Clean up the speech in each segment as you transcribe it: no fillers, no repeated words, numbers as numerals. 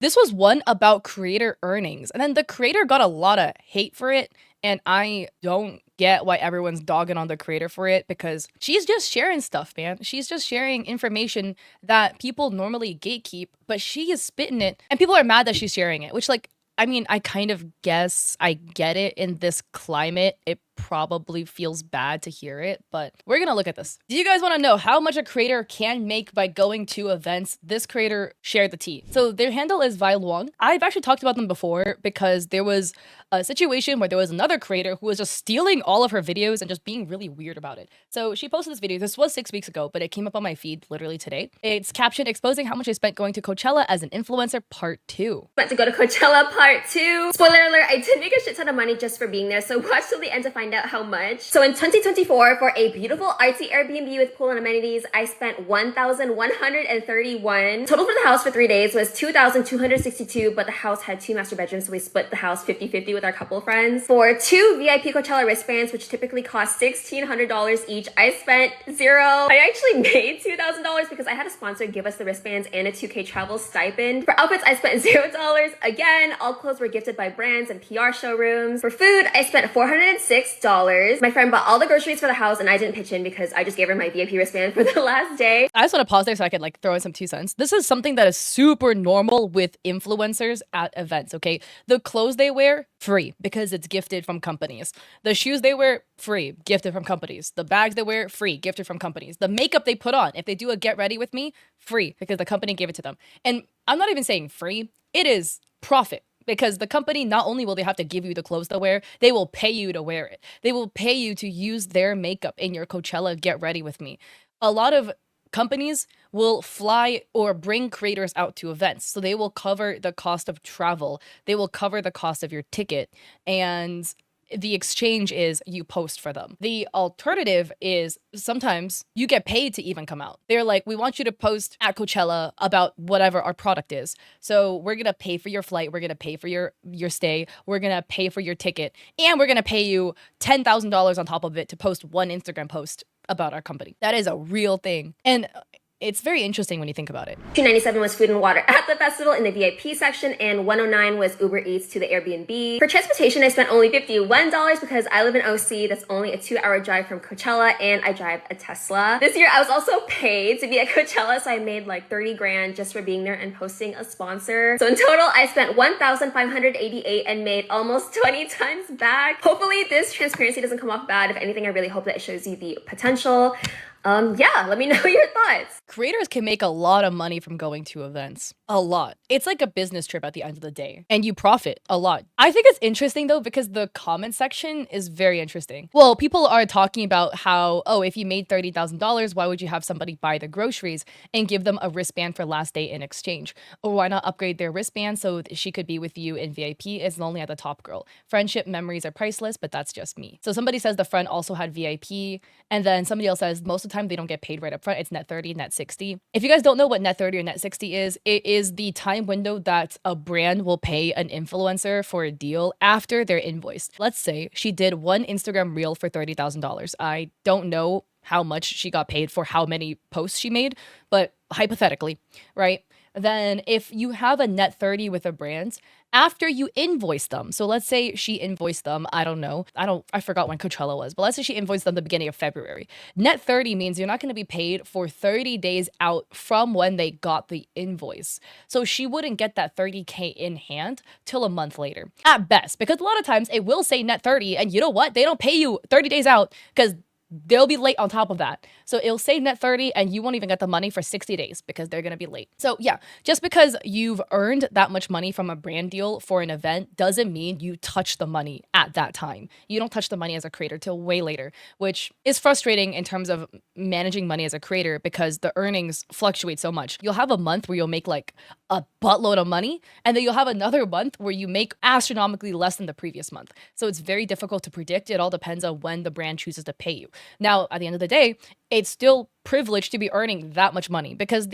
This was one about creator earnings, and then the creator got a lot of hate for it, and I don't get why everyone's dogging on the creator for it because she's just sharing stuff, man. She's just sharing information that people normally gatekeep, but she is spitting it, and people are mad that she's sharing it, which, like, I mean, I kind of guess I get it in this climate. It probably feels bad to hear it, but we're gonna look at this. Do you guys want to know how much a creator can make by going to events? This creator shared the tea. So their handle is Vailuang. I've actually talked about them before because there was a situation where there was another creator who was just stealing all of her videos and just being really weird about it. So she posted this video. This was 6 weeks ago, but it came up on my feed literally today. It's captioned exposing how much I spent going to Coachella as an influencer part 2. Went to go to Coachella part 2. Spoiler alert, I did make a shit ton of money just for being there, so watch till the end to find out how much. So in 2024, for a beautiful artsy Airbnb with pool and amenities, I spent $1,131. Total for the house for 3 days was $2,262, but the house had 2 master bedrooms, so we split the house 50-50 with our couple friends. For 2 VIP Coachella wristbands, which typically cost $1,600 each, I spent $0. I actually made $2,000 because I had a sponsor give us the wristbands and a $2K travel stipend. For outfits, I spent $0. Again, all clothes were gifted by brands and PR showrooms. For food, I spent $406. My friend bought all the groceries for the house and I didn't pitch in because I just gave her my VIP wristband for the last day. I just want to pause there so I could like throw in some 2 cents. This is something that is super normal with influencers at events, okay? The clothes they wear, free, because it's gifted from companies. The shoes they wear, free, gifted from companies. The bags they wear, free, gifted from companies. The makeup they put on, if they do a get ready with me, free, because the company gave it to them. And I'm not even saying free, it is profit. Because the company, not only will they have to give you the clothes to wear, they will pay you to wear it. They will pay you to use their makeup in your Coachella get ready with me. A lot of companies will fly or bring creators out to events. So they will cover the cost of travel. They will cover the cost of your ticket. And the exchange is you post for them. The alternative is sometimes you get paid to even come out. They're like, we want you to post at Coachella about whatever our product is. So we're going to pay for your flight. We're going to pay for your stay. We're going to pay for your ticket. And we're going to pay you $10,000 on top of it to post one Instagram post about our company. That is a real thing. And it's very interesting when you think about it. $297 was food and water at the festival in the VIP section, and $109 was Uber Eats to the Airbnb. For transportation, I spent only $51 because I live in OC. That's only a 2-hour drive from Coachella, and I drive a Tesla. This year, I was also paid to be at Coachella, so I made like 30 grand just for being there and posting a sponsor. So in total, I spent $1,588 and made almost 20 times back. Hopefully, this transparency doesn't come off bad. If anything, I really hope that it shows you the potential. Yeah, let me know your thoughts. Creators can make a lot of money from going to events. A lot. It's like a business trip at the end of the day, and you profit a lot. I think it's interesting though, because the comment section is very interesting. Well, people are talking about how, oh, if you made $30,000, why would you have somebody buy the groceries and give them a wristband for last day in exchange? Or why not upgrade their wristband so she could be with you in VIP as lonely at the top girl? Friendship memories are priceless, but that's just me. So somebody says the friend also had VIP, and then somebody else says most of the time they don't get paid right up front. It's net 30, net 60. If you guys don't know what net 30 or net 60 is, it is the time window that a brand will pay an influencer for a deal after they're invoiced. Let's say she did one Instagram reel for $30,000. I don't know how much she got paid for how many posts she made, but hypothetically, right? Then if you have a net 30 with a brand, after you invoice them, so let's say she invoiced them, I forgot when Coachella was, but let's say she invoiced them the beginning of February. Net 30 means you're not going to be paid for 30 days out from when they got the invoice. So she wouldn't get that 30K in hand till a month later at best, because a lot of times it will say net 30, and you know what? They don't pay you 30 days out because they'll be late on top of that. So it'll say net 30 and you won't even get the money for 60 days because they're going to be late. So yeah, just because you've earned that much money from a brand deal for an event doesn't mean you touch the money at that time. You don't touch the money as a creator till way later, which is frustrating in terms of managing money as a creator because the earnings fluctuate so much. You'll have a month where you'll make like a buttload of money, and then you'll have another month where you make astronomically less than the previous month. So it's very difficult to predict. It all depends on when the brand chooses to pay you. Now, at the end of the day, it's still privileged to be earning that much money because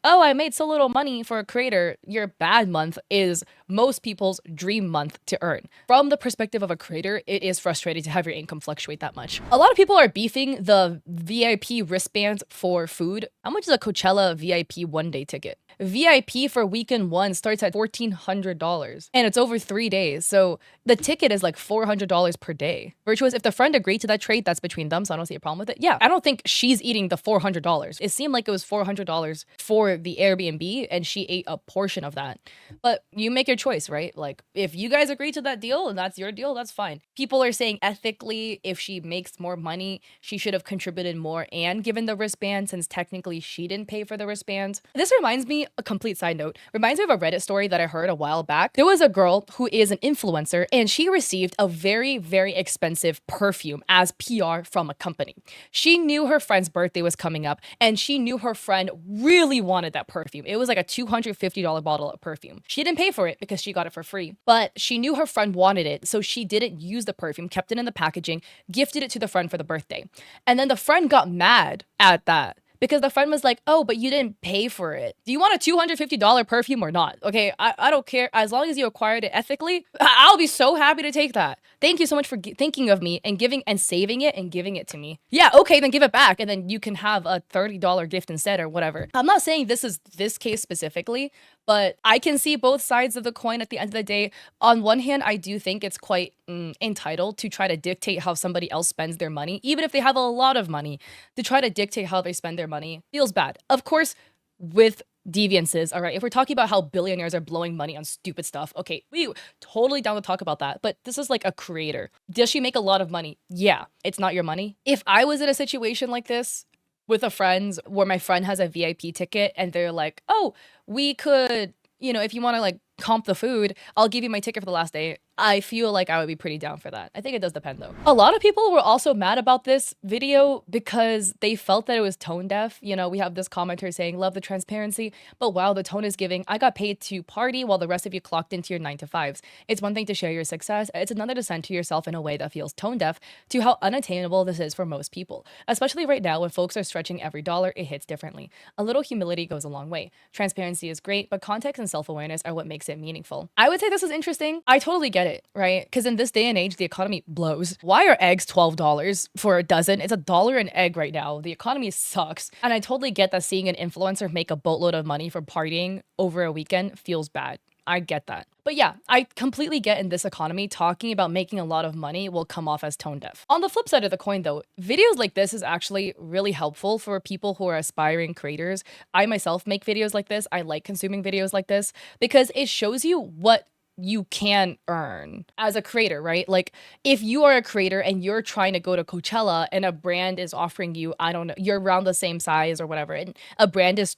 I made so little money for a creator, your bad month is most people's dream month to earn. From the perspective of a creator, it is frustrating to have your income fluctuate that much. A lot of people are beefing the VIP wristbands for food. How much is a Coachella VIP one-day ticket? VIP for weekend one starts at $1,400 and it's over 3 days. So the ticket is like $400 per day. Virtuous, if the friend agreed to that trade, that's between them. So I don't see a problem with it. Yeah, I don't think she's eating the $400. It seemed like it was $400 for the Airbnb and she ate a portion of that. But you make your choice, right? Like if you guys agree to that deal and that's your deal, that's fine. People are saying ethically, if she makes more money, she should have contributed more and given the wristband since technically she didn't pay for the wristband. This reminds me, a complete side note, reminds me of a Reddit story that I heard a while back. There was a girl who is an influencer and she received a very, very expensive perfume as PR from a company. She knew her friend's birthday was coming up and she knew her friend really wanted that perfume. It was like a $250 bottle of perfume. She didn't pay for it because she got it for free, but she knew her friend wanted it. So she didn't use the perfume, kept it in the packaging, gifted it to the friend for the birthday. And then the friend got mad at that because the friend was like, oh, but you didn't pay for it. Do you want a $250 perfume or not? Okay, I don't care. As long as you acquired it ethically, I'll be so happy to take that. Thank you so much for thinking of me and giving and saving it and giving it to me. Yeah, okay, then give it back and then you can have a $30 gift instead or whatever. I'm not saying this is this case specifically, but I can see both sides of the coin at the end of the day. On one hand, I do think it's quite entitled to try to dictate how somebody else spends their money, even if they have a lot of money, to try to dictate how they spend their money feels bad. Of course, with deviances, all right, if we're talking about how billionaires are blowing money on stupid stuff, okay, we totally down to talk about that. But this is like a creator. Does she make a lot of money? Yeah, it's not your money. If I was in a situation like this, with a friend where my friend has a VIP ticket and they're like, oh, we could, if you want to like comp the food, I'll give you my ticket for the last day. I feel like I would be pretty down for that. I think it does depend though. A lot of people were also mad about this video because they felt that it was tone deaf. We have this commenter saying, love the transparency, but wow, the tone is giving, I got paid to party while the rest of you clocked into your 9 to 5s. It's one thing to share your success. It's another to center yourself in a way that feels tone deaf to how unattainable this is for most people. Especially right now when folks are stretching every dollar, it hits differently. A little humility goes a long way. Transparency is great, but context and self-awareness are what makes it meaningful. I would say this is interesting. I totally get it, right? Because in this day and age, the economy blows. Why are eggs $12 for a dozen? It's $1 an egg right now. The economy sucks. And I totally get that seeing an influencer make a boatload of money for partying over a weekend feels bad. I get that. But yeah, I completely get in this economy, talking about making a lot of money will come off as tone deaf. On the flip side of the coin though, videos like this is actually really helpful for people who are aspiring creators. I myself make videos like this. I like consuming videos like this because it shows you what you can earn as a creator, right? Like if you are a creator and you're trying to go to Coachella and a brand is offering you, I don't know, you're around the same size or whatever, and a brand is,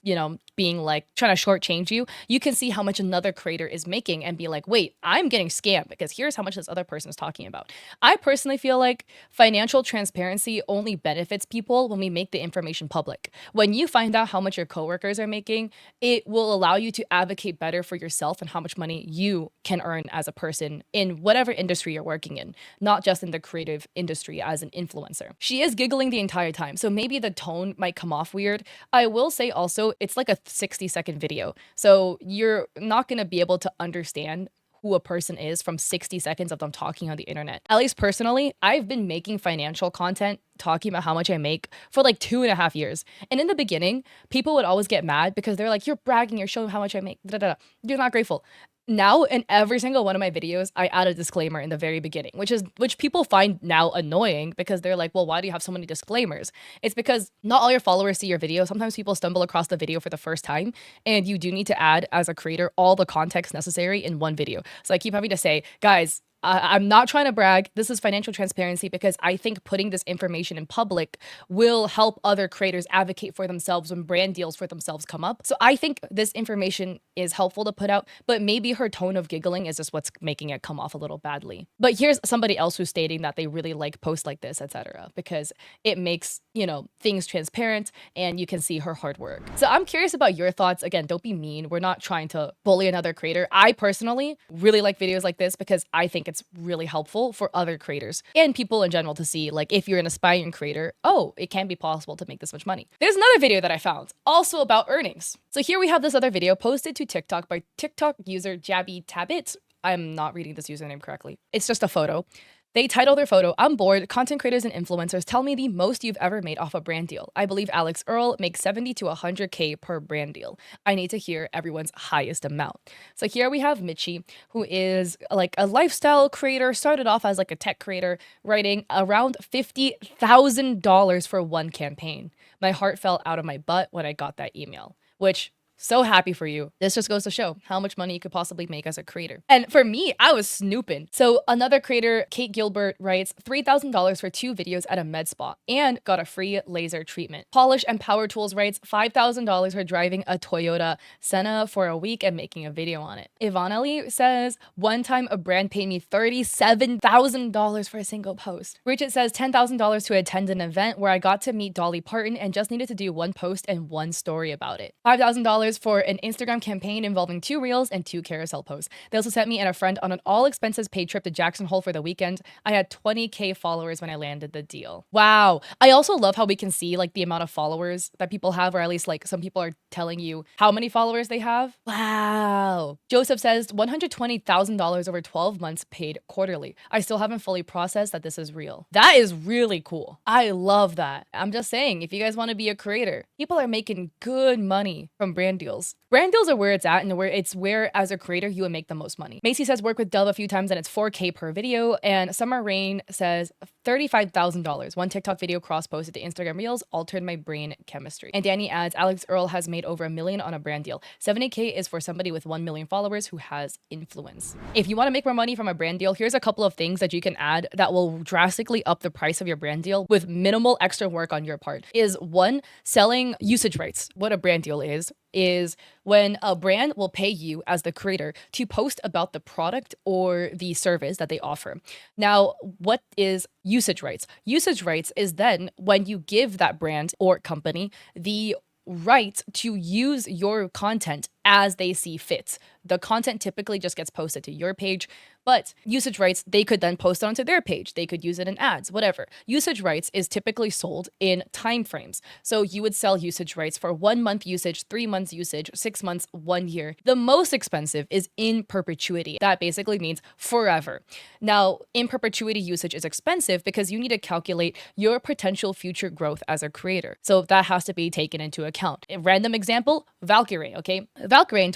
being like trying to shortchange you, you can see how much another creator is making and be like, wait, I'm getting scammed because here's how much this other person is talking about. I personally feel like financial transparency only benefits people when we make the information public. When you find out how much your coworkers are making, it will allow you to advocate better for yourself and how much money you can earn as a person in whatever industry you're working in, not just in the creative industry as an influencer. She is giggling the entire time, so maybe the tone might come off weird. I will say also, it's like a 60-second video, so you're not going to be able to understand who a person is from 60 seconds of them talking on the internet. At least personally, I've been making financial content talking about how much I make for like 2.5 years. And in the beginning, people would always get mad because they're like, you're bragging, you're showing how much I make. Da, da, da. You're not grateful. Now, in every single one of my videos, I add a disclaimer in the very beginning, which people find now annoying because they're like, well, why do you have so many disclaimers? It's because not all your followers see your video. Sometimes people stumble across the video for the first time, and you do need to add, as a creator, all the context necessary in one video. So I keep having to say, guys, I'm not trying to brag. This is financial transparency because I think putting this information in public will help other creators advocate for themselves when brand deals for themselves come up. So I think this information is helpful to put out, but maybe her tone of giggling is just what's making it come off a little badly. But here's somebody else who's stating that they really like posts like this, etc., because it makes, things transparent and you can see her hard work. So I'm curious about your thoughts. Again, don't be mean. We're not trying to bully another creator. I personally really like videos like this because I think it's really helpful for other creators and people in general to see, like, if you're an aspiring creator, oh, it can be possible to make this much money. There's another video that I found also about earnings. So here we have this other video posted to TikTok by TikTok user Jabby Tabbit. I'm not reading this username correctly. It's just a photo. They title their photo, "I'm bored. Content creators and influencers tell me the most you've ever made off a brand deal. I believe Alex Earl makes 70 to 100K per brand deal. I need to hear everyone's highest amount." So here we have Mitchie, who is like a lifestyle creator, started off as like a tech creator, writing around $50,000 for one campaign. My heart fell out of my butt when I got that email, which so happy for you. This just goes to show how much money you could possibly make as a creator. And for me, I was snooping. So another creator, Kate Gilbert, writes $3,000 for 2 videos at a med spa and got a free laser treatment. Polish and Power Tools writes $5,000 for driving a Toyota Senna for a week and making a video on it. Ivanali says, "One time a brand paid me $37,000 for a single post." Bridget says $10,000 to attend an event where I got to meet Dolly Parton and just needed to do one post and one story about it. $5,000 for an Instagram campaign involving 2 reels and 2 carousel posts. They also sent me and a friend on an all expenses paid trip to Jackson Hole for the weekend. I had 20K followers when I landed the deal. Wow. I also love how we can see like the amount of followers that people have, or at least like some people are telling you how many followers they have. Wow. Joseph says $120,000 over 12 months paid quarterly. I still haven't fully processed that this is real. That is really cool. I love that. I'm just saying, if you guys want to be a creator, people are making good money from brand deals. Brand deals are where it's at, and where as a creator you would make the most money. Macy says work with Dove a few times and it's 4K per video. And Summer Rain says $35,000. One TikTok video cross posted to Instagram Reels altered my brain chemistry. And Danny adds, Alex Earl has made over $1 million on a brand deal. 70K is for somebody with 1 million followers who has influence. If you want to make more money from a brand deal, here's a couple of things that you can add that will drastically up the price of your brand deal with minimal extra work on your part. Is one, selling usage rights. What a brand deal is when a brand will pay you as the creator to post about the product or the service that they offer. Now, what is usage rights? Usage rights is then when you give that brand or company the right to use your content as they see fit. The content typically just gets posted to your page, but usage rights, they could then post it onto their page. They could use it in ads, whatever. Usage rights is typically sold in time frames. So you would sell usage rights for 1 month usage, 3 months usage, 6 months, 1 year. The most expensive is in perpetuity. That basically means forever. Now, in perpetuity usage is expensive because you need to calculate your potential future growth as a creator. So that has to be taken into account. A random example, Valkyrie, okay? Valkyrie in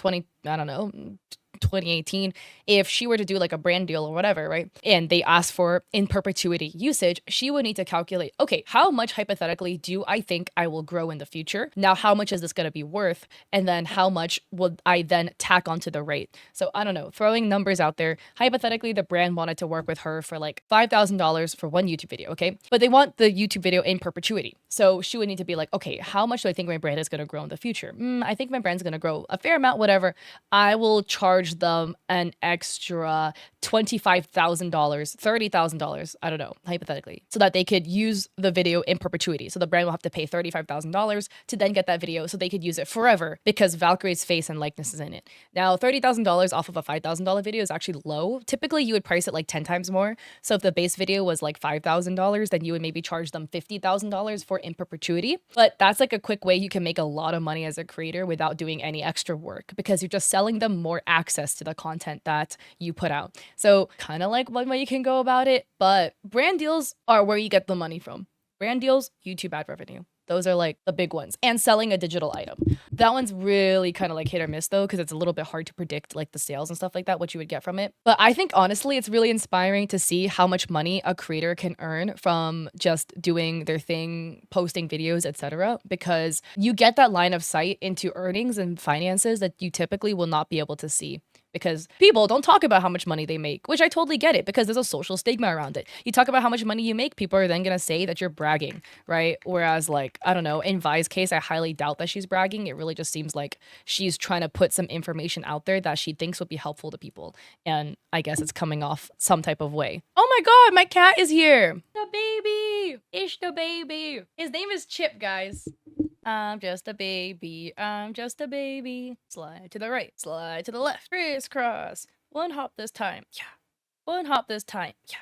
2018, if she were to do like a brand deal or whatever, right? And they asked for in perpetuity usage, she would need to calculate, okay, how much hypothetically do I think I will grow in the future? Now, how much is this going to be worth? And then how much would I then tack onto the rate? So I don't know, throwing numbers out there. Hypothetically, the brand wanted to work with her for like $5,000 for one YouTube video, okay? But they want the YouTube video in perpetuity. So she would need to be like, okay, how much do I think my brand is going to grow in the future? I think my brand's going to grow a fair amount, whatever. I will charge them an extra $25,000, $30,000, I don't know, hypothetically, so that they could use the video in perpetuity. So the brand will have to pay $35,000 to then get that video so they could use it forever because Valkyrie's face and likeness is in it. Now, $30,000 off of a $5,000 video is actually low. Typically, you would price it like 10 times more. So if the base video was like $5,000, then you would maybe charge them $50,000 for in perpetuity. But that's like a quick way you can make a lot of money as a creator without doing any extra work because you're just selling them more access to the content that you put out. So kind of like one way you can go about it, but brand deals are where you get the money from. Brand deals, YouTube ad revenue. Those are like the big ones. And selling a digital item. That one's really kind of like hit or miss though, because it's a little bit hard to predict like the sales and stuff like that, what you would get from it. But I think honestly, it's really inspiring to see how much money a creator can earn from just doing their thing, posting videos, etc. Because you get that line of sight into earnings and finances that you typically will not be able to see. Because people don't talk about how much money they make, which I totally get it because there's a social stigma around it. You talk about how much money you make, people are then going to say that you're bragging, right? Whereas like, I don't know, in Vi's case, I highly doubt that she's bragging. It really just seems like she's trying to put some information out there that she thinks would be helpful to people. And I guess it's coming off some type of way. Oh my God, my cat is here. The baby. Ish the baby. His name is Chip, guys. I'm just a baby, I'm just a baby. Slide to the right, slide to the left, crisscross. One hop this time, yeah. One hop this time, yeah.